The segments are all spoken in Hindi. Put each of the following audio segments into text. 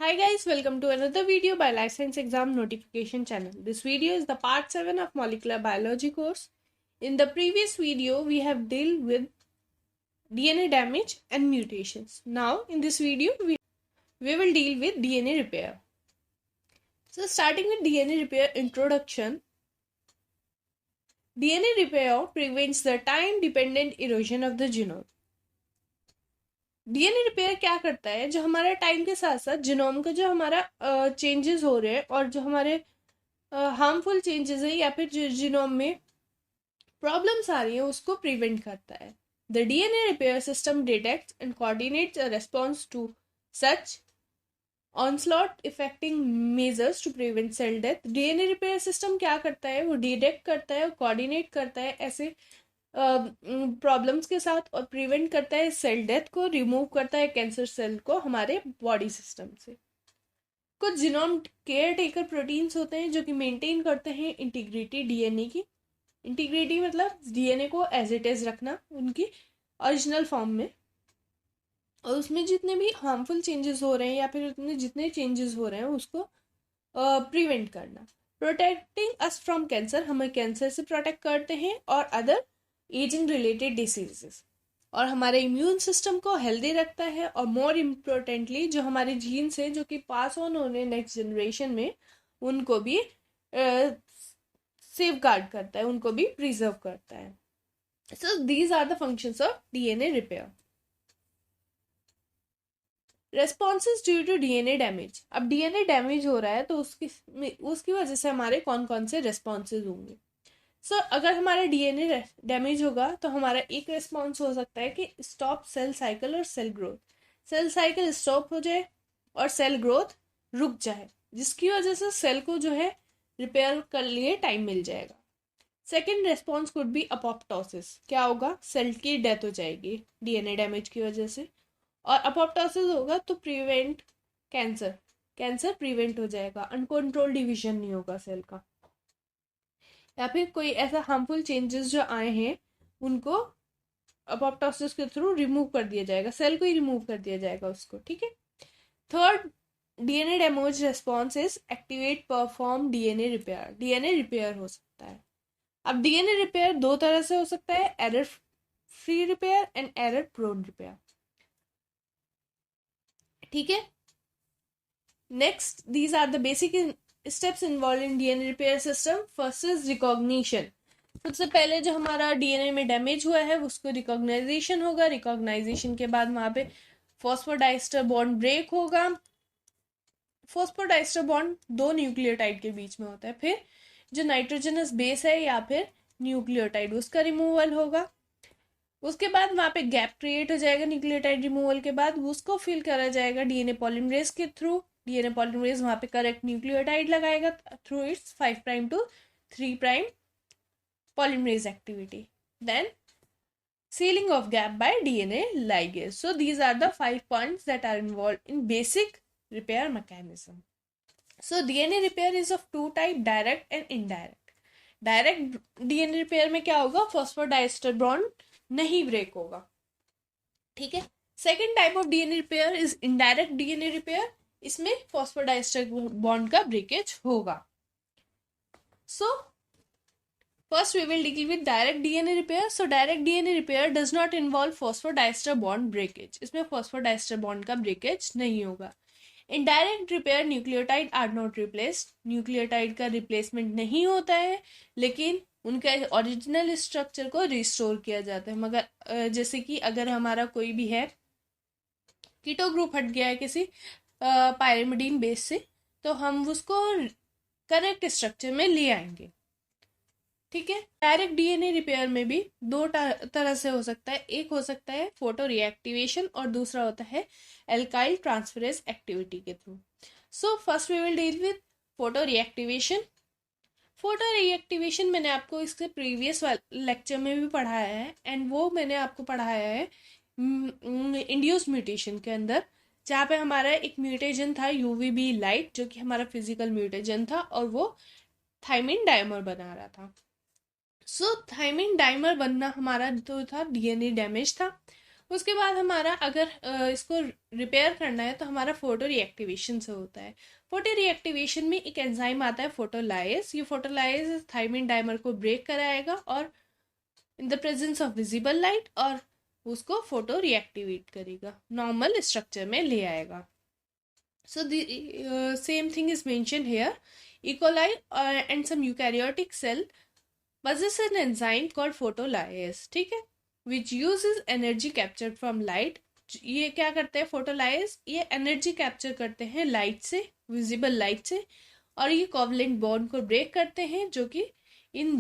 Hi guys, welcome to another video by Life Science Exam Notification channel. This video is the part 7 of Molecular Biology course. In the previous video, we have dealt with DNA damage and mutations. Now, in this video, we will deal with DNA repair. So, starting with DNA repair introduction. DNA repair prevents the time-dependent erosion of the genome. DNA repair क्या करता है, जो हमारा टाइम के साथ साथ जीनोम का जो हमारा चेंजेस हो रहे हैं और जो हमारे हार्मफुल चेंजेस है या फिर जो जीनोम में प्रॉब्लम्स आ रही है उसको प्रिवेंट करता है. The DNA repair system detects and coordinates a response to such onslaught affecting measures to prevent cell death. DNA repair system क्या करता है, वो डिटेक्ट करता है और कोऑर्डिनेट करता है ऐसे प्रॉब्लम्स के साथ और प्रिवेंट करता है सेल डेथ को, रिमूव करता है कैंसर सेल को हमारे बॉडी सिस्टम से. कुछ जीनोम केयर टेकर प्रोटीन्स होते हैं जो कि मेंटेन करते हैं इंटीग्रिटी डीएनए की. इंटीग्रिटी मतलब डीएनए को एज इट इज रखना उनकी ओरिजिनल फॉर्म में, और उसमें जितने भी हार्मफुल चेंजेस हो रहे हैं या फिर उसमें जितने चेंजेस हो रहे हैं उसको प्रिवेंट करना. प्रोटेक्टिंग अस फ्रॉम कैंसर, हमें कैंसर से प्रोटेक्ट करते हैं और अदर एजिंग रिलेटेड डिसीजेस, और हमारे इम्यून सिस्टम को हेल्दी रखता है. और मोर इम्पोर्टेंटली जो हमारे जीन्स है जो कि पास ऑन होने नेक्स्ट जनरेशन में, उनको भी सेफ गार्ड करता है, उनको भी प्रिजर्व करता है. So these are the functions of DNA repair. Responses due to DNA damage. अब डीएनए डैमेज हो रहा है तो उसकी वजह से हमारे कौन कौन से रेस्पॉन्सेज होंगे. सो अगर हमारा डीएनए डैमेज होगा तो हमारा एक रिस्पॉन्स हो सकता है कि स्टॉप सेल साइकिल और cell growth. Cell cycle stop हो जाए और सेल ग्रोथ रुक जाए, जिसकी वजह से सेल को जो है रिपेयर कर लिए टाइम मिल जाएगा. Second response could be apoptosis. क्या होगा, सेल की डेथ हो जाएगी डीएनए डैमेज की वजह से, और अपोप्टोसिस होगा तो प्रिवेंट कैंसर प्रिवेंट हो जाएगा, अनकंट्रोल डिवीजन नहीं होगा सेल का, या फिर कोई ऐसा हार्मफुल चेंजेस जो आए हैं उनको अपोप्टोसिस के थ्रू रिमूव कर दिया जाएगा, सेल को ही रिमूव कर दिया जाएगा उसको. ठीक है. Third DNA damage response is activate perform DNA repair. DNA repair हो सकता है. अब डीएनए रिपेयर दो तरह से हो सकता है, error free repair and error prone repair. ठीक है. Next, these are the basic steps involved in DNA repair system. First is recognition. सबसे पहले जो हमारा डीएनए में डैमेज हुआ है उसको रिकॉग्नाइजेशन होगा. रिकॉग्नाइजेशन के बाद वहां पे फॉस्फोडाइस्टर बॉन्ड ब्रेक होगा. फॉस्फोडाइस्टर बॉन्ड दो न्यूक्लियोटाइड के बीच में होता है. फिर जो नाइट्रोजनस बेस है या फिर न्यूक्लियोटाइड, उसका रिमूवल होगा. उसके बाद वहां पे गैप क्रिएट हो जाएगा न्यूक्लियोटाइड रिमूवल के बाद, उसको फिल करा जाएगा डीएनए पॉलीमरेज के थ्रू. डीएनए पॉलीमरेज वहां पे करेक्ट न्यूक्लियोटाइड लगाएगा through it's 5' to 3' polymerase activity. Then sealing of gap by DNA ligase. So these are the 5 points that are involved in basic repair mechanism. So DNA repair is of two type, direct and indirect. Direct DNA repair में क्या होगा, फॉस्फोडाइस्टर बॉन्ड नहीं ब्रेक होगा. ठीक है. Second type of DNA repair is indirect DNA repair. इसमें फॉस्फोडाइस्टर बॉन्ड का ब्रेकेज होगा. So first we will deal with direct DNA repair. So direct DNA repair does not involve phosphodiester bond breakage. इसमें फॉस्फोडाइस्टर बॉन्ड का ब्रेकेज नहीं होगा. In direct repair nucleotide are not replaced. Nucleotide का रिप्लेसमेंट नहीं होता है, लेकिन उनका ओरिजिनल स्ट्रक्चर को रिस्टोर किया जाता है. मगर जैसे कि अगर हमारा कोई भी है कीटो ग्रुप हट गया है किसी पायरिमिडीन बेस से, तो हम उसको करेक्ट स्ट्रक्चर में ले आएंगे. ठीक है. डायरेक्ट डीएनए रिपेयर में भी दो तरह से हो सकता है. एक हो सकता है फोटो रिएक्टिवेशन और दूसरा होता है एल्काइल ट्रांसफरेज एक्टिविटी के through. So first we will deal with photo reactivation. Photo reactivation मैंने आपको इसके प्रीवियस लेक्चर में भी पढ़ाया है, एंड वो मैंने आपको पढ़ाया है इंड्यूस म्यूटेशन के अंदर, जहाँ पे हमारा एक म्यूटेशन था यूवीबी लाइट, जो कि हमारा फिजिकल म्यूटेशन था और वो थायमिन डायमर बना रहा था. सो थायमिन डायमर बनना हमारा जो था डीएनए डैमेज था, उसके बाद हमारा अगर इसको रिपेयर करना है तो हमारा फोटो रिएक्टिवेशन से होता है। फोटो रिएक्टिवेशन में एक एंजाइम आता है फोटोलाइज। ये फोटोलाइज थायमिन डाइमर को ब्रेक कराएगा और in the presence of visible light और उसको फोटो रिएक्टिवेट करेगा, नॉर्मल स्ट्रक्चर में ले आएगा। So the same thing is mention here. E. coli and some eukaryotic cell possess an enzyme called photolyase, ठीक है, which uses energy captured from light। ये क्या करते हैं फोटोलाइज, ये एनर्जी कैप्चर करते हैं लाइट से, विजिबल लाइट से, और ये कोवलेंट बॉन्ड को ब्रेक करते हैं जो कि इन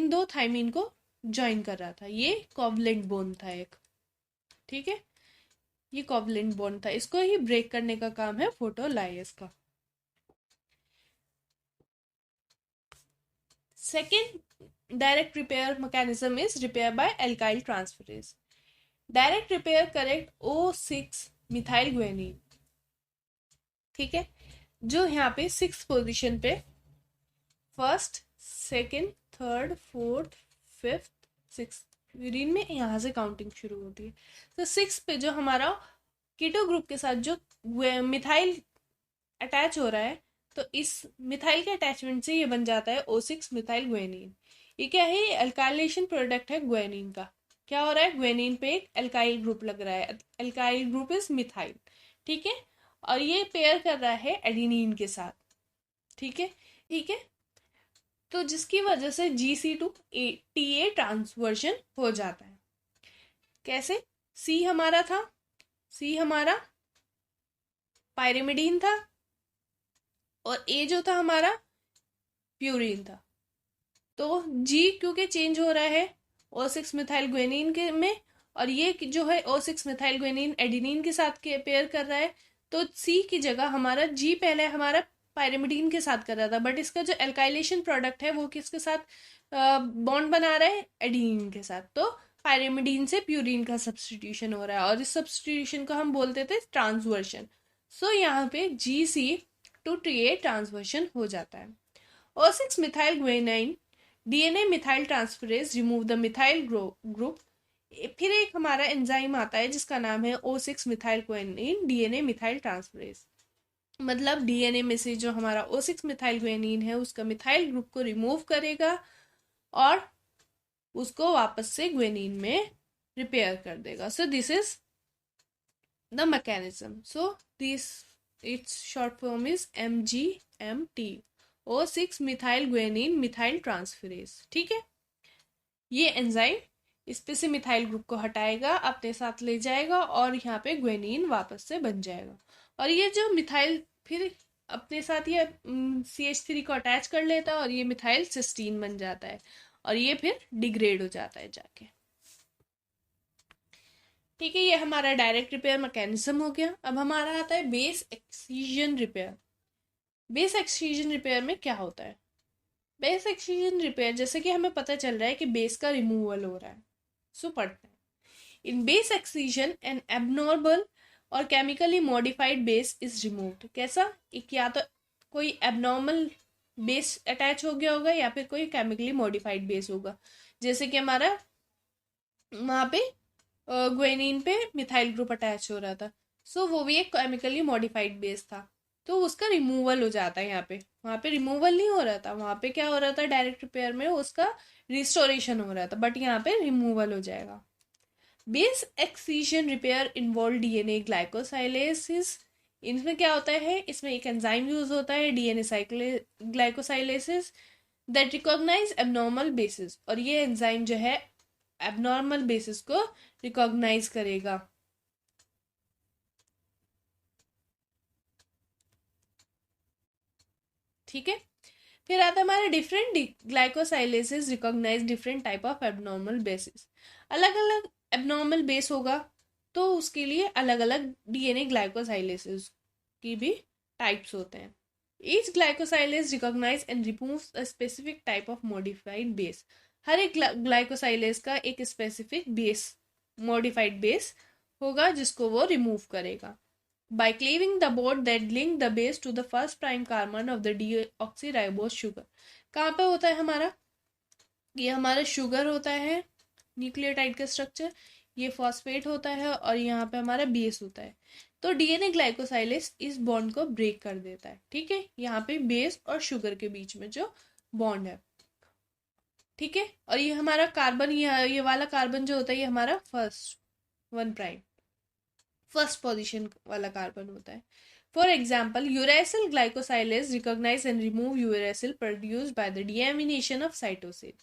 दो थायमीन को ज्वाइन कर रहा था। ये कोवलेंट बॉन्ड था एक, ठीक है, ये कोवलेंट बॉन्ड था, इसको ही ब्रेक करने का काम है फोटोलाइज का। Second direct repair mechanism is repair by alkyl transferase. Direct repair correct O6 methyl guanine, ठीक है, जो यहाँ पे 6 पोजीशन पे, first, second, third, fourth, fifth, six यूरिन में यहाँ से काउंटिंग शुरू होती है। तो 6 पे जो हमारा कीटो ग्रुप के साथ जो मिथाइल अटैच हो रहा है, तो इस मिथाइल के अटैचमेंट से ये बन जाता है O6 मिथाइल ग्वेनिन। ये क्या है, एल्काइलेशन प्रोडक्ट है ग्वेनिन का। क्या हो रहा है, ग्वेनिन पे एक एल्काइल ग्रुप लग रहा है, एल्काइल ग्रुप इज मिथाइल, ठीक है, और ये पेयर कर रहा है एडिनिन के साथ, ठीक है, ठीक है, तो जिसकी वजह से GC2TA ट्रांसवर्जन हो जाता है। कैसे, सी हमारा था, सी हमारा पायरिमिडीन था और ए जो था हमारा प्यूरिन था। तो जी क्योंकि चेंज हो रहा है O6 मिथाइल ग्वेनिन के में, और ये जो है O6 मिथाइल ग्वेनिन एडिनिन के साथ के पेयर कर रहा है, तो सी की जगह हमारा जी पहले हमारा पायरिमिडीन के साथ कर रहा था, बट इसका जो एल्काइलेशन प्रोडक्ट है वो किसके साथ बॉन्ड बना रहा है, एडिनिन के साथ। तो पायरिमिडीन से प्यूरिन का सब्सटीट्यूशन हो रहा है और इस सब्सटीट्यूशन को हम बोलते थे ट्रांसवर्शन। सो यहाँ पे GC2TA ट्रांसवर्शन हो जाता है। O6 methyl guanine DNA methyl transferase remove the methyl group. फिर एक हमारा एंजाइम आता है जिसका नाम है O6 methyl guanine DNA methyl transferase. मतलब DNA में से जो हमारा O6 मिथाइल ग्वेनिन है उसका मिथाइल ग्रुप को रिमूव करेगा और उसको वापस से ग्वेनिन में रिपेयर कर देगा। सो this is the mechanism. So this it's short form is MGMT, O6 methyl guanine methyl transferase, ठीक है। ये एंजाइम इस पे से मिथाइल ग्रुप को हटाएगा, अपने साथ ले जाएगा और यहाँ पे ग्वेनिन वापस से बन जाएगा। और ये जो मिथाइल फिर अपने साथ ये CH3 को अटैच कर लेता है और ये मिथाइल सिस्टीन बन जाता है और ये फिर डिग्रेड हो जाता है जाके, ठीक है। ये हमारा डायरेक्ट रिपेयर मैकेनिज्म हो गया। अब हमारा आता है base excision repair. Base excision repair में क्या होता है, बेस एक्सcision रिपेयर जैसे कि हमें पता चल रहा है कि बेस का रिमूवल हो रहा है, सो पढ़ते हैं। इन बेस एक्सcision एन एबनॉर्मल और chemically modified base is removed. कैसा, एक या तो कोई एबनॉर्मल बेस अटैच हो गया होगा या फिर कोई केमिकली मॉडिफाइड बेस होगा, जैसे कि हमारा वहाँ पे ग्वेनिन पे मिथाइल ग्रुप अटैच हो रहा था, सो वो भी एक केमिकली मॉडिफाइड बेस था, तो उसका रिमूवल हो जाता है यहाँ पे। वहाँ पे रिमूवल नहीं हो रहा था, वहाँ पे क्या हो रहा था, डायरेक्ट रिपेयर में उसका रिस्टोरेशन हो रहा था, बट यहाँ पे रिमूवल हो जाएगा। Base excision repair involve DNA glycosylases. इसमें क्या होता है, इसमें एक एंजाइम यूज होता है DNA glycosylases that recognize abnormal bases, और ये एंजाइम जो है एबनॉर्मल बेसिस को रिकॉग्नाइज करेगा। ठीक है, फिर आता है हमारा different glycosylases recognize different type of abnormal bases. अलग अलग एबनॉर्मल बेस होगा तो उसके लिए अलग अलग DNA ग्लाइकोसाइलेसिस की भी टाइप्स होते हैं। Each glycosylase recognize and removes a specific type of modified base. हर एक ग्लाइकोसाइलेस का एक स्पेसिफिक बेस, मॉडिफाइड बेस होगा जिसको वो रिमूव करेगा by cleaving the bond that link the base to the first prime carbon of the deoxyribose sugar। कहाँ पे होता है हमारा, ये हमारा शुगर होता है न्यूक्लियोटाइड का स्ट्रक्चर, ये फॉस्फेट होता है और यहाँ पे हमारा बेस होता है। तो डीएनए ग्लाइकोसाइलेज इस बॉन्ड को ब्रेक कर देता है, ठीक है, यहाँ पे बेस और शुगर के बीच में जो बॉन्ड है, ठीक है। और ये हमारा कार्बन, ये वाला कार्बन जो होता है ये हमारा फर्स्ट 1' फर्स्ट पोजीशन वाला कार्बन होता है। For example, uracil glycosylase recognize and remove uracil produced by the deamination of cytosine.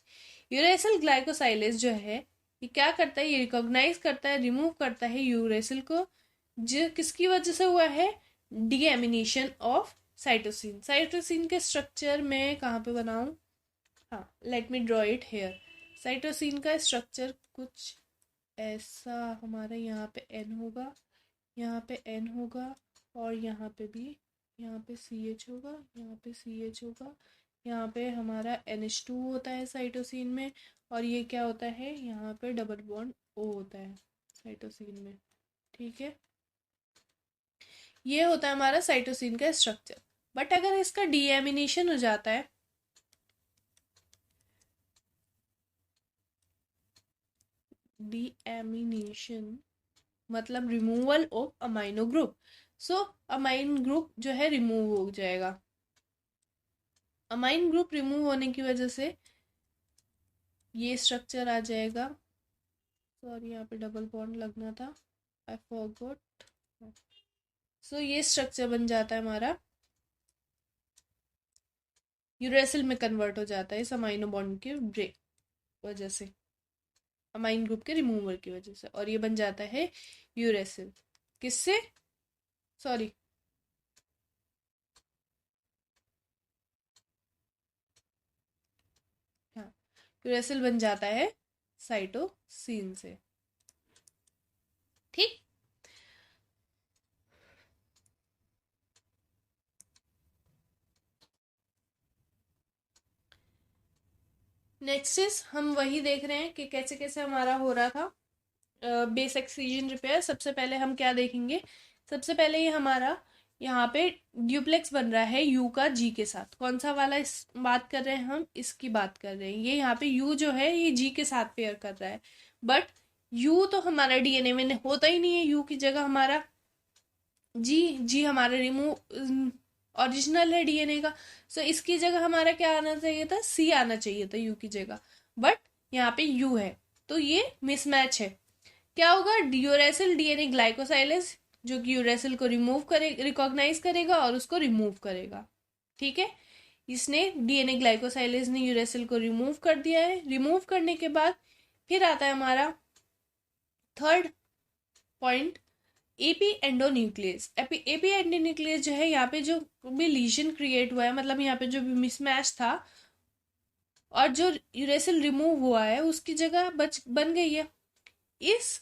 Uracil glycosylase जो है ये क्या करता है, ये रिकॉग्नाइज करता है, रिमूव करता है यूरेसिल को, जो किसकी वजह से हुआ है, डीएमिनेशन ऑफ साइटोसिन। साइटोसिन के स्ट्रक्चर में कहाँ पे बनाऊं, हाँ, let me draw it here. Cytosine का स्ट्रक्चर कुछ ऐसा हमारा यहाँ पे एन होगा, यहाँ पे एन होगा, और यहाँ पे भी, यहाँ पे सी एच होगा, यहाँ पे सी एच होगा, यहाँ पे हमारा NH2 होता है साइटोसिन में, और ये क्या होता है, यहाँ पे डबल बॉन्ड O होता है साइटोसिन में, ठीक है। ये होता है हमारा साइटोसिन का स्ट्रक्चर। बट अगर इसका डीएमिनेशन हो जाता है, डीएमिनेशन मतलब removal of amino group, so amine group जो है रिमूव हो जाएगा। अमाइन ग्रुप रिमूव होने की वजह से ये स्ट्रक्चर आ जाएगा, सॉरी यहाँ पे डबल बॉन्ड लगना था, आई फॉरगॉट। सो ये स्ट्रक्चर बन जाता है हमारा, यूरेसिल में कन्वर्ट हो जाता है इस अमाइनो बॉन्ड के ब्रेक वजह से, अमाइन ग्रुप के रिमूवल की वजह से, और ये बन जाता है यूरेसिल। किससे, सॉरी, हाँ, यूरेसिल बन जाता है साइटोसिन से, ठीक। नेक्स्ट इज, हम वही देख रहे हैं कि कैसे कैसे हमारा हो रहा था बेस एक्सcision रिपेयर। सबसे पहले हम क्या देखेंगे, सबसे पहले ये हमारा यहाँ पे ड्यूप्लेक्स बन रहा है यू का जी के साथ। कौन सा वाला इस बात कर रहे हैं हम, इसकी बात कर रहे हैं। ये यहाँ पे यू जो है ये जी के साथ पेयर कर रहा है, बट यू तो हमारा डीएनए में होता ही नहीं है, यू की जगह हमारा जी, जी हमारा रिमूव ओरिजिनल है डीएनए का, सो इसकी जगह हमारा क्या आना चाहिए था, सी आना चाहिए था यू की जगह, बट यहाँ पे यू है, तो ये मिसमैच है। क्या होगा, यूरेसिल डीएनए ग्लाइकोसाइलेज जो कि यूरेसिल को रिमूव करे, रिकॉग्नाइज करेगा और उसको रिमूव करेगा, ठीक है। इसने डीएनए ग्लाइकोसाइलेज ने यूरेसिल को रिमूव कर दिया है। रिमूव करने के बाद फिर आता है हमारा third point, AP endonuclease. AP endonuclease जो है, यहाँ पे जो भी लीजन क्रिएट हुआ है, मतलब यहाँ पे जो भी मिसमैच था और जो यूरेसिल रिमूव हुआ है उसकी जगह बन गई है, इस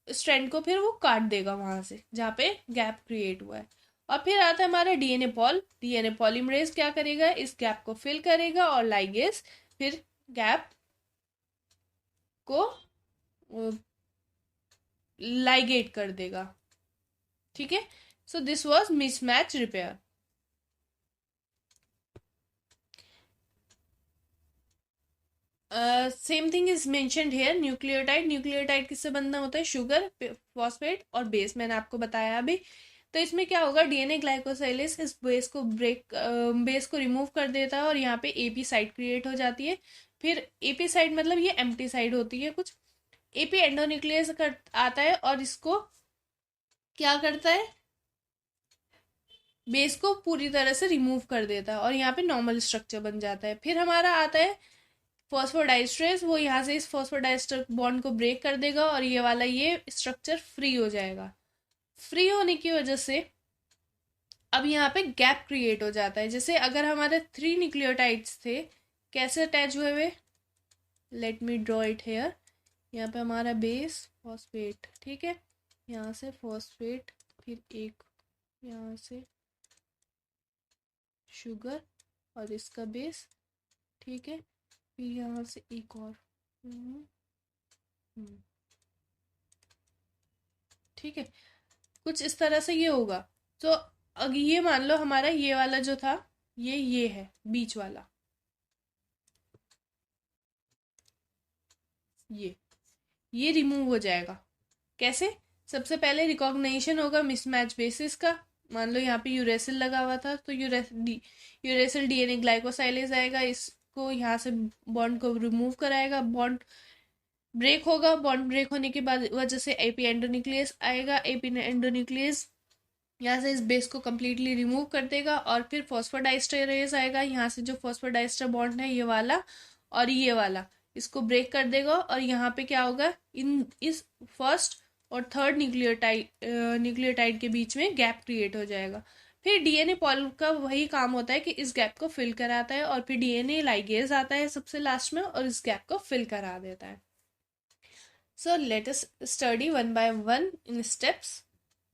स्ट्रैंड को फिर वो काट देगा वहां से जहाँ पे गैप क्रिएट हुआ है। और फिर आता है हमारा डीएनए पॉलीमरेज क्या करेगा, इस गैप को फिल करेगा, और लाइगेस फिर गैप को लाइगेट कर देगा, ठीक है। So this was mismatch repair. Same thing is mentioned here, nucleotide किससे बनना होता है, शुगर, फॉस्फेट और बेस, मैंने आपको बताया अभी। तो इसमें क्या होगा, डीएनए ग्लाइकोसाइलेज इस बेस को रिमूव कर देता है, और यहाँ पे एपी साइड क्रिएट हो जाती है। फिर एपी साइड मतलब ये एम्प्टी साइड होती है कुछ। एपी एंडोन्यूक्लियस आता है और इसको क्या करता है, बेस को पूरी तरह से रिमूव कर देता है, और यहाँ पे नॉर्मल स्ट्रक्चर बन जाता है। फिर हमारा आता है फॉस्फोडाइस्ट्रेस, वो यहाँ से इस फॉस्फोडाइस्टर बॉन्ड को ब्रेक कर देगा, और ये वाला ये स्ट्रक्चर फ्री हो जाएगा। फ्री होने की वजह से अब यहाँ पे गैप क्रिएट हो जाता है। जैसे अगर हमारे 3 न्यूक्लियोटाइड्स थे, कैसे अटैच हुए हुए, let me draw it here. यहाँ पे हमारा बेस फॉस्फेट, ठीक है, यहाँ से फॉस्फेट, फिर एक यहाँ से शुगर और इसका बेस, ठीक है, फिर यहाँ से एक और, ठीक है, कुछ इस तरह से ये होगा। तो अगर ये मान लो हमारा ये वाला जो था, ये है बीच वाला, ये रिमूव हो जाएगा, कैसे? सबसे पहले रिकॉग्निशन होगा मिसमैच बेसिस का। मान लो यहाँ पे यूरेसिल लगा हुआ था, तो यूरेसिल डीएनए ग्लाइकोसाइलेज आएगा, इसको यहाँ से बॉन्ड को रिमूव कराएगा, बॉन्ड ब्रेक होगा, बॉन्ड ब्रेक होने के बाद वजह से एपी एंडोन्यूक्लियस आएगा, एपी एंडोन्यूक्लियस यहाँ से इस बेस को कम्प्लीटली रिमूव कर देगा, और फिर फॉस्फोडाइस्टरेज आएगा, यहाँ से जो फॉस्फोडाइस्टर बॉन्ड है ये वाला और ये वाला, इसको ब्रेक कर देगा, और यहाँ पे क्या होगा, इस फर्स्ट और थर्ड न्यूक्लियोटाइड के बीच में गैप क्रिएट हो जाएगा। फिर डीएनए पॉल का वही काम होता है कि इस गैप को फिल कराता है, और फिर डीएनए लाइगेज आता है सबसे लास्ट में और इस गैप को फिल करा देता है। So let us study one by one in steps.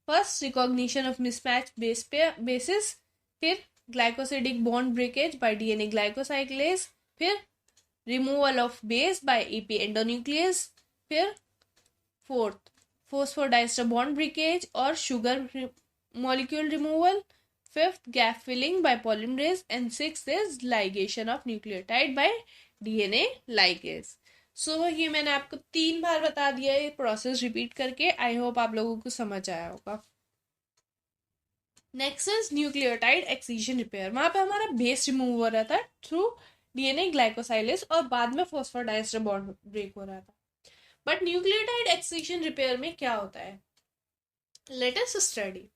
First, recognition of mismatch bases, फिर glycosidic bond breakage by DNA glycosylase, फिर removal of base by EP endonuclease, फिर fourth phosphodiester bond breakage और sugar molecule removal, fifth gap filling by polymerase, and sixth is ligation of nucleotide by DNA ligase. सो ये मैंने आपको 3 बार बता दिया है प्रोसेस रिपीट करके। आई होप आप लोगों को समझ आया होगा। Next is nucleotide excision repair. वहां पे हमारा बेस रिमूव हो रहा था थ्रू डीएनए ग्लाइकोसाइलेज और बाद में फॉस्फोडाइस्टर बॉन्ड ब्रेक हो रहा था। बट न्यूक्लियोटाइड एक्सीजन रिपेयर में क्या होता है, let us study.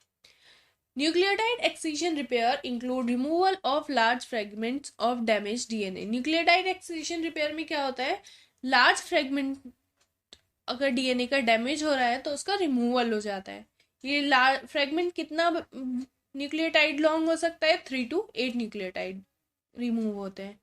Nucleotide excision repair include removal of large fragments of damage DNA. Nucleotide excision repair में क्या होता है, लार्ज फ्रेगमेंट अगर डीएनए का डैमेज हो रहा है तो उसका रिमूवल हो जाता है। ये लार्ज फ्रेगमेंट कितना न्यूक्लियोटाइड लॉन्ग हो सकता है, 3 to 8 न्यूक्लियोटाइड रिमूव होते हैं।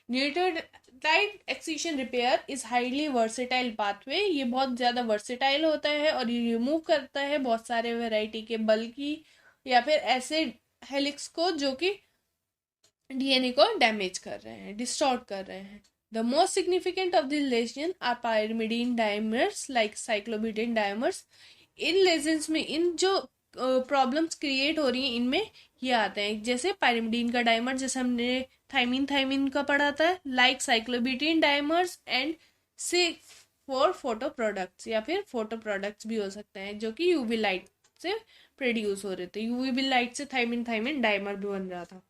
Nucleotide excision repair is highly versatile pathway. ये बहुत ज़्यादा वर्सेटाइल होता है और ये रिमूव करता है बहुत सारे वेराइटी के बल्कि या फिर ऐसे हेलिक्स को जो कि डीएनए को डैमेज कर रहे हैं, डिस्टॉर्ट कर रहे हैं। The most significant of these lesions are pyrimidine dimers like cyclobutane dimers. In lesions में इन जो प्रॉब्लम्स क्रिएट हो रही हैं इनमें ये आते हैं, जैसे पायरिमिडीन का डाइमर, जैसे हमने थाइमिन का पढ़ा था, लाइक साइक्लोब्यूटेन डाइमर्स एंड से फॉर फोटो प्रोडक्ट्स, या फिर फोटो प्रोडक्ट्स भी हो सकते हैं जो कि यूवी लाइट से प्रोड्यूस हो रहे थे। यूवी लाइट से थाइमिन डाइमर भी बन रहा था।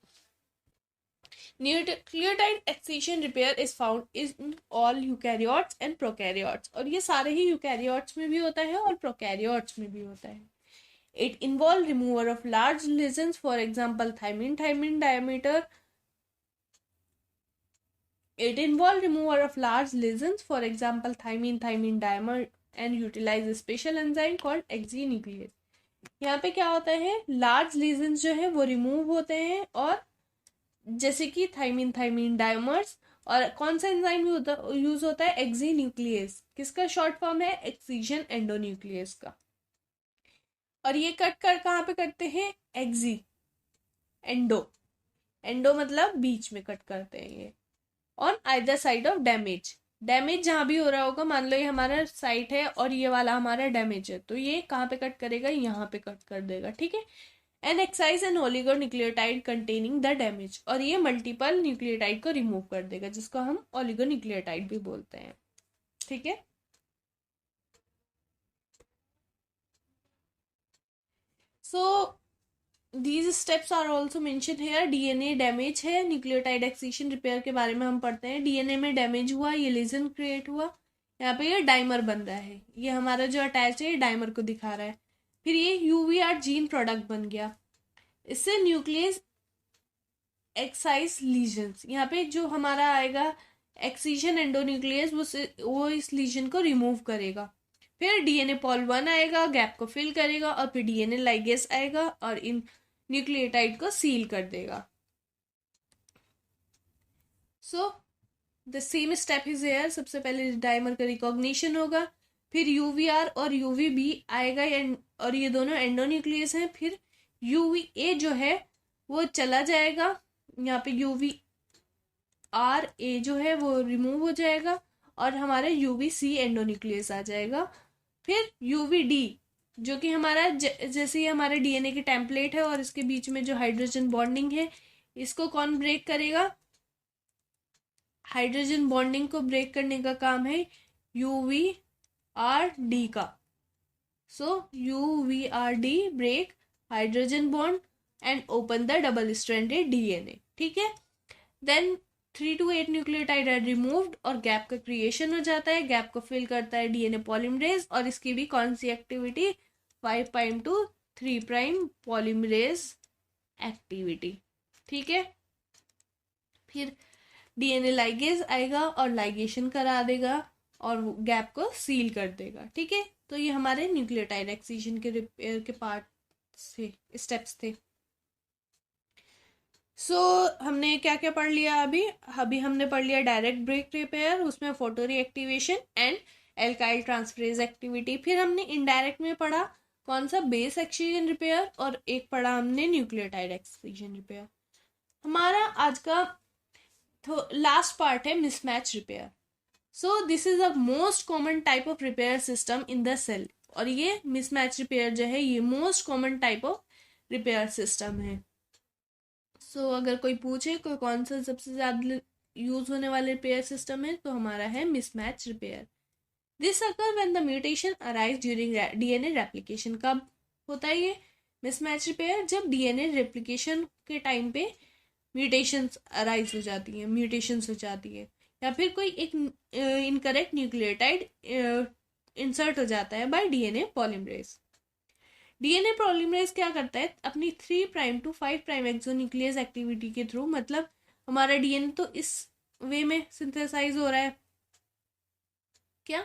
Nucleotide excision repair is found in all eukaryotes and prokaryotes, और ये सारे ही यूकैरियोट्स में भी होता है और प्रोकैरियोट्स में भी होता है। It involve removal of large lesions, for example thymine dimer. It involves removal of large lesions, for example thymine dimer, and utilize a special enzyme called excinuclease. यहाँ पे क्या होता है, लार्ज लीजन्स जो है वो रिमूव होते हैं, और जैसे कि थाइमिन डायमर्स, और कौन सा एंजाइम यूज होता है, एक्जीन्यूक्लियस, किसका शॉर्ट फॉर्म है, एक्सीजन एंडोन्यूक्लियस का। और ये कट कर कहाँ पे करते हैं, एंडो मतलब बीच में कट करते हैं ये, on either side of damage जहां भी हो रहा होगा। मान लो ये हमारा साइट है और ये वाला हमारा डैमेज है, तो ये कहाँ पे कट करेगा, यहाँ पे कट कर देगा, ठीक है। An excise an oligonucleotide containing the damage, और ये मल्टीपल न्यूक्लियोटाइड को रिमूव कर देगा, जिसको हम ओलिगोन्यूक्लियोटाइड भी बोलते हैं, ठीक है। So these steps are also mention here. DNA damage है, न्यूक्लियोटाइड एक्सीजन रिपेयर के बारे में हम पढ़ते हैं। डीएनए में डैमेज हुआ, ये लेजन क्रिएट हुआ, यहाँ पे ये डाइमर बन रहा है, ये हमारा जो अटैच है ये डाइमर को दिखा रहा है। फिर ये यूवीआर जीन प्रोडक्ट बन गया, इससे न्यूक्लियस एक्साइज लीजन्स, यहाँ पे जो हमारा आएगा एक्सीजन एंडोन्यूक्लियस, वो इस लीजन को रिमूव करेगा। फिर डीएनए पॉल 1 आएगा, गैप को फिल करेगा, और फिर डीएनए लाइगेस आएगा और इन न्यूक्लियोटाइड को सील कर देगा। So the same step is here. सबसे पहले डाइमर का रिकॉग्निशन होगा, फिर यूवीआर और यूवीबी आएगा, और ये दोनों एंडोन्यूक्लियस हैं। फिर यूवीए जो है वो चला जाएगा, यहाँ पे यूवीआर जो है वो रिमूव हो जाएगा, और हमारा यूवीसी एंडोन्यूक्लियस आ जाएगा। फिर यूवीडी जो कि हमारा जैसे ही हमारे डीएनए के टेम्पलेट है और इसके बीच में जो हाइड्रोजन बॉन्डिंग है, इसको कौन ब्रेक करेगा, हाइड्रोजन बॉन्डिंग को ब्रेक करने का काम है यूवीआरडी का। So UVRD break hydrogen bond and open the double stranded DNA. ठीक है, then 3 to 8 nucleotide are removed और गैप का क्रिएशन हो जाता है। गैप को फिल करता है डीएनए पॉलीमरेज और इसकी भी कौन सी एक्टिविटी, 5' to 3' पॉलीमरेज एक्टिविटी। ठीक है, फिर डीएनए लाइगेज आएगा और लाइगेशन करा देगा और गैप को सील कर देगा। ठीक है, तो ये हमारे न्यूक्लियोटाइड एक्सीजन के रिपेयर के पार्ट से स्टेप्स थे। हमने क्या क्या पढ़ लिया अभी हमने पढ़ लिया डायरेक्ट ब्रेक रिपेयर, उसमें photo reactivation and alkyl transferase activity. फिर हमने इनडायरेक्ट में पढ़ा कौन सा, बेस एक्सीजन रिपेयर, और एक पढ़ा हमने न्यूक्लियोटाइड एक्सीजन रिपेयर। हमारा आज का तो लास्ट पार्ट है mismatch repair. So this is a most common type of repair system in the cell, और ये मिसमैच रिपेयर जो है ये most common type of repair system है। अगर कोई पूछे कोई कौन सा सबसे ज्यादा यूज होने वाले रिपेयर सिस्टम है तो हमारा है mismatch repair. This occur when the mutation arise during DNA replication. कब होता है ये मिसमैच रिपेयर, जब डीएनए रेप्लिकेशन के टाइम पे म्यूटेशंस अराइज हो जाती है, म्यूटेशंस हो जाती है, या फिर कोई एक इनकरेक्ट न्यूक्लियोटाइड इंसर्ट हो जाता है bye DNA polymerase. DNA polymerase क्या करता है, अपनी 3' to 5' एक्सोन्यूक्लियस एक्टिविटी के थ्रू, मतलब हमारा डीएनए तो इस वे में सिंथेसाइज हो रहा है, क्या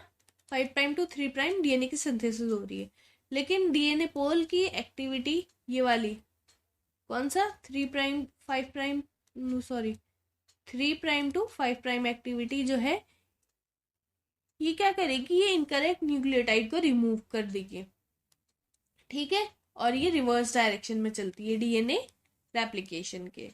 5' to 3' डीएनए की सिंथेसिस हो रही है, लेकिन डीएनए पोल की एक्टिविटी ये वाली कौन सा 3' 5' सॉरी 3' to 5' एक्टिविटी जो है ये क्या करेगी, ये इनकरेक्ट न्यूक्लियोटाइड को रिमूव कर देगी। ठीक है, और ये रिवर्स डायरेक्शन में चलती है डीएनए रेप्लिकेशन के।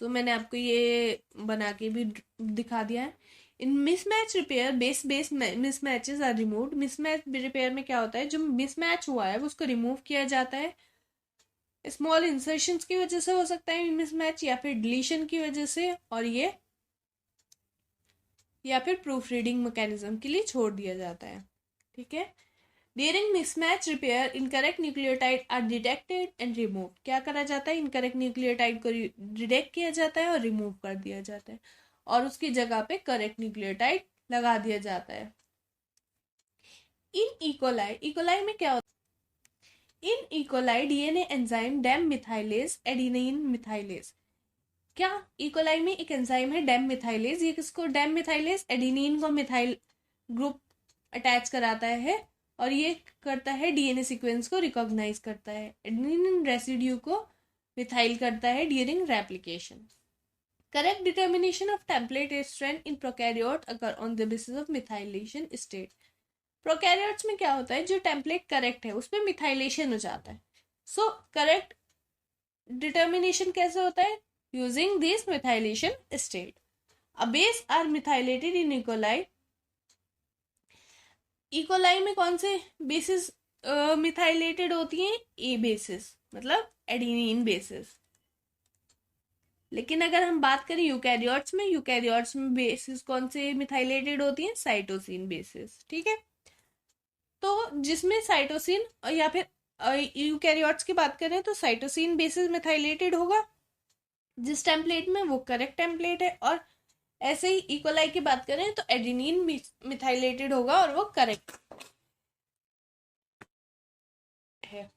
मैंने आपको ये बना के भी दिखा दिया है। In mismatch repair base mismatches are removed. Mismatch repair में क्या होता है, जो मिसमैच हुआ है उसको रिमूव किया जाता है। स्मॉल इंसर्शंस की वजह से हो सकता है मिसमैच, या फिर डिलीशन की वजह से, और ये या फिर प्रूफ रीडिंग मैकेनिज्म के लिए छोड़ दिया जाता है। ठीक है, during mismatch repair incorrect nucleotide are detected and remove. क्या करा जाता है, इनकरेक्ट न्यूक्लियोटाइड को डिटेक्ट किया जाता है और रिमूव कर दिया जाता है, और उसकी जगह पे करेक्ट न्यूक्लियोटाइड लगा दिया जाता है। इन इकोलाई में क्या होता है, in E coli DNA enzyme dam methylase adenine methylase. क्या इकोलाई में एक एंजाइम है डैम मिथाइलेज, ये किसको, डैम मिथाइलेज एडिनिन को मिथाइल ग्रुप अटैच कराता है और ये करता है डीएनए सीक्वेंस को रिकॉग्नाइज करता है। एडेनिन रेसिड्यू को मिथाइल करता है during replication. Correct determination of template strand in prokaryote occur on the basis of methylation state. Prokaryotes में क्या होता है, जो टेम्पलेट करेक्ट है उसमें मिथाइलेशन हो जाता है। करेक्ट डिटर्मिनेशन कैसे होता है, using this methylation state. A base are methylated in E. coli. E coli में कौन से बेसिस मिथाइलेटेड होती हैं, ए बेसिस, मतलब एडिनिन बेसिस। लेकिन अगर हम बात करें यूकैरियोट्स में बेसिस कौन से मिथाइलेटेड होती हैं, साइटोसिन बेसिस। ठीक है, तो जिसमें साइटोसिन या फिर यूकैरियोट्स की बात करें तो साइटोसिन बेसिस मिथाइलेटेड होगा जिस टेम्पलेट में, वो करेक्ट टेम्पलेट है। और ऐसे ही इकोलाई की बात करें तो एडिनिन मिथाइलेटेड होगा और वो करेक्ट है।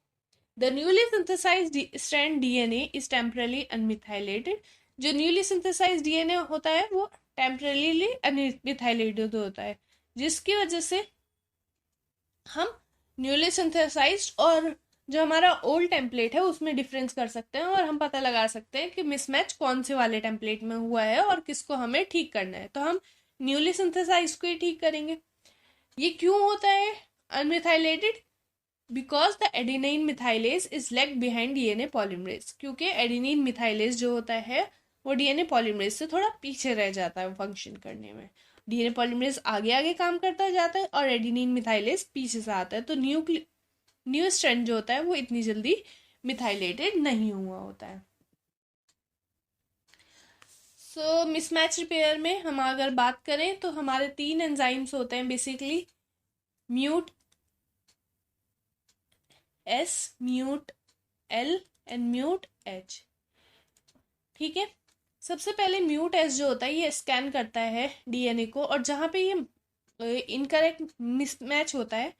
The newly synthesized strand DNA is temporarily unmethylated. जो न्यूली सिंथेसाइज्ड डीएनए होता है वो टेम्परली अनमिथाइलेटेड होता है, जिसकी वजह से हम न्यूली सिंथेसाइज्ड और जो हमारा ओल्ड टेम्पलेट है उसमें डिफरेंस कर सकते हैं, और हम पता लगा सकते हैं कि मिसमैच कौन से वाले टेम्पलेट में हुआ है और किसको हमें ठीक करना है। तो हम न्यूली सिंथेसाइज को ही ठीक करेंगे। ये क्यों होता है अनमिथाइलेटेड, because the adenine methylase is leg behind DNA polymerase. क्योंकि एडिनिन मिथाइलेज जो होता है वो डीएनए पॉलीमरेज से थोड़ा पीछे रह जाता है फंक्शन करने में। डीएनए पॉलीमरेज आगे आगे काम करता जाता है और एडिनिन मिथाइलेज पीछे से आता है, तो न्यू स्ट्रैंड जो होता है वो इतनी जल्दी मिथाइलेटेड नहीं हुआ होता है। मिसमैच रिपेयर में हम अगर बात करें तो हमारे 3 एंजाइम्स होते हैं basically, mute, S, mute L and mute H। ठीक है, सबसे पहले म्यूट S जो होता है ये स्कैन करता है डीएनए को, और जहाँ पे ये इनकरेक्ट मिसमैच होता है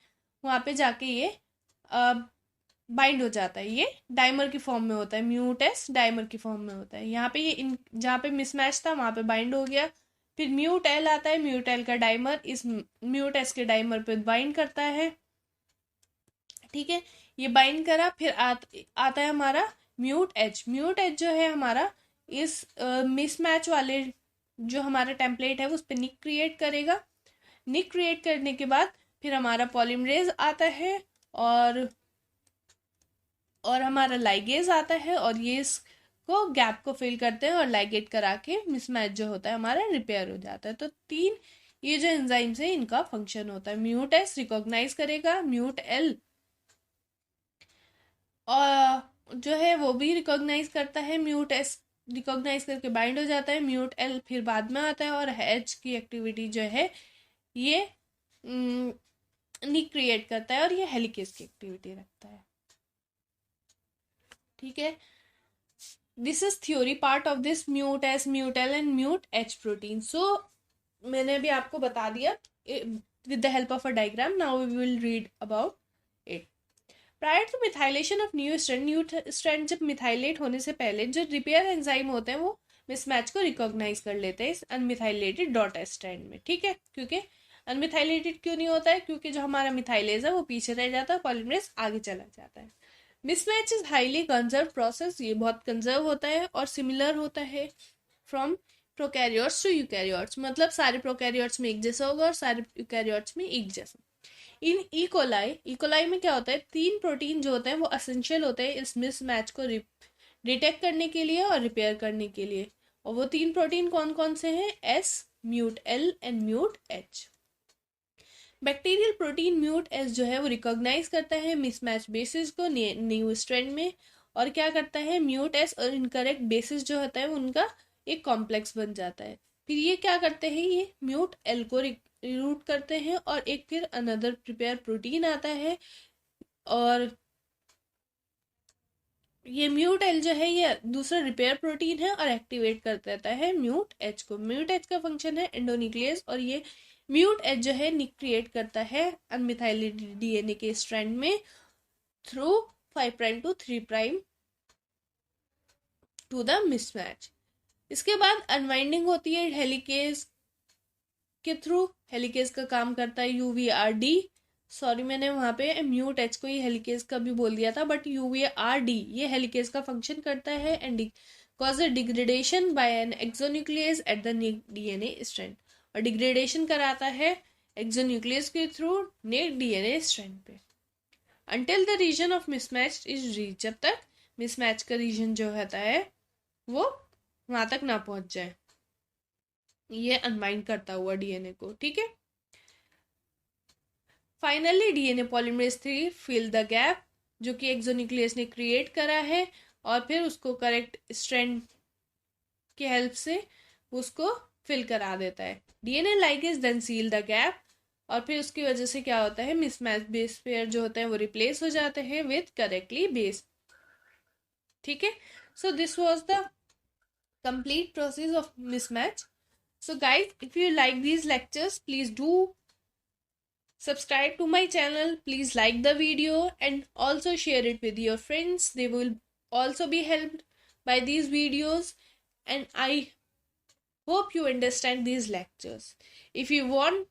वहाँ पे जाके ये बाइंड हो जाता है। ये डाइमर की फॉर्म में होता है, म्यूट एस डाइमर की फॉर्म में होता है। यहाँ पे ये जहाँ पे मिसमैच था वहाँ पे बाइंड हो गया। फिर म्यूट एल आता है, म्यूट एल का डाइमर इस म्यूट एस के डाइमर पे बाइंड करता है। ठीक है, ये बाइंड करा, फिर आता है हमारा म्यूट एच। म्यूट एच जो है हमारा इस मिसमैच वाले जो हमारा टेम्पलेट है उस पर निक क्रिएट करेगा। निक क्रिएट करने के बाद फिर हमारा पॉलीमरेज आता है और हमारा लाइगेज आता है, और ये इसको गैप को फिल करते हैं और लाइगेट करा के मिसमैच जो होता है हमारा रिपेयर हो जाता है। तो तीन ये जो एंजाइम्स है इनका फंक्शन होता है। म्यूट एस रिकॉग्नाइज करेगा, म्यूट एल और जो है वो भी रिकॉग्नाइज करता है, म्यूट एस रिकॉग्नाइज करके बाइंड हो जाता है, म्यूट एल फिर बाद में आता है, और एच की एक्टिविटी जो है ये निक क्रिएट करता है और ये हेलिकेज की एक्टिविटी रखता है। ठीक है, this is theory part of this mut S, mut L and mut H protein. So मैंने अभी आपको बता दिया with the help of a diagram. Now we will read about it. Prior to methylation of new strand जब मिथाइलेट होने से पहले जो रिपेयर एंजाइम होते हैं वो मिसमैच को रिकॉग्नाइज कर लेते हैं इस अनमिथाइलेटेड डॉट स्ट्रैंड में। ठीक है, क्योंकि अनमिथाइलेटेड क्यों नहीं होता है, क्योंकि जो हमारा मिथाइलेज है वो पीछे रह जाता है, पॉलीमरेज आगे चला जाता है। Mismatch is highly conserve process, ये बहुत कंजर्व होता है और सिमिलर होता है फ्रॉम प्रोकैरियोट्स टू यूकैरियोट्स, मतलब सारे प्रोकैरियोट्स में एक जैसा होगा और सारे यूकैरियोट्स में एक जैसा। इन इकोलाई में क्या होता है, तीन प्रोटीन जो होते हैं वो असेंशियल होते हैं इस मिसमैच को डिटेक्ट करने के लिए और रिपेयर करने के लिए। और वो तीन प्रोटीन कौन कौन से हैं, S, mut L and mut H. Bacterial protein mute S जो है वो रिकॉग्नाइज करता है मिसमैच बेसिस को न्यू स्ट्रैंड में, और क्या करता है, म्यूट एस और इनकरेक्ट बेसिस जो होता है उनका एक कॉम्प्लेक्स बन जाता है। फिर ये क्या करते हैं, ये म्यूट एल को रूट करते हैं और एक फिर अनदर प्रिपेयर प्रोटीन आता है, और ये म्यूट एल जो है ये दूसरा रिपेयर प्रोटीन है और एक्टिवेट कर देता है म्यूट एच को। म्यूट एच का फंक्शन है एंडोन्यूक्लियस, और ये म्यूट एच जो है निक क्रिएट करता है अनमिथाइलेटेड डीएनए के स्ट्रैंड में through 5 prime to 3 prime to the mismatch. इसके बाद अनवाइंडिंग होती है हेलिकेज के थ्रू। हेलिकेज का काम करता है यूवीआरडी, सॉरी मैंने वहां पे म्यूट एच को ही हेलिकेज का भी बोल दिया था, बट यूवीआरडी ये हेलिकेज का फंक्शन करता है and cause a degradation by an exonuclease at the DNA strand, और डिग्रेडेशन कराता है एक्सोन्यूक्लियस के थ्रू नेक डीएनए स्ट्रैंड पे until the region of mismatch is reach, जब तक मिसमैच का रीजन जो होता है वो वहां तक ना पहुंच जाए ये अनबाइंड करता हुआ डीएनए को। ठीक है, finally DNA polymerase 3 fill the gap जो कि एक्सोन्यूक्लियस ने क्रिएट करा है, और फिर उसको करेक्ट स्ट्रैंड की हेल्प से उसको फिल करा देता है। DNA ligase then seal the gap, और फिर उसकी वजह से क्या होता है, मिसमैच बेस पेयर जो होते हैं वो रिप्लेस हो जाते हैं विद करेक्टली बेस। ठीक है, so this was the complete process of mismatch. So guys, if you like these lectures, please do subscribe to my channel, please like the video and also share it with your friends. They will also be helped by these videos, and I hope you understand these lectures. If you want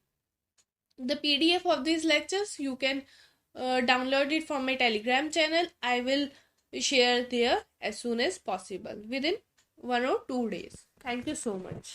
the PDF of these lectures, you can download it from my Telegram channel. I will share there as soon as possible within 1 or 2 days. Thank you so much.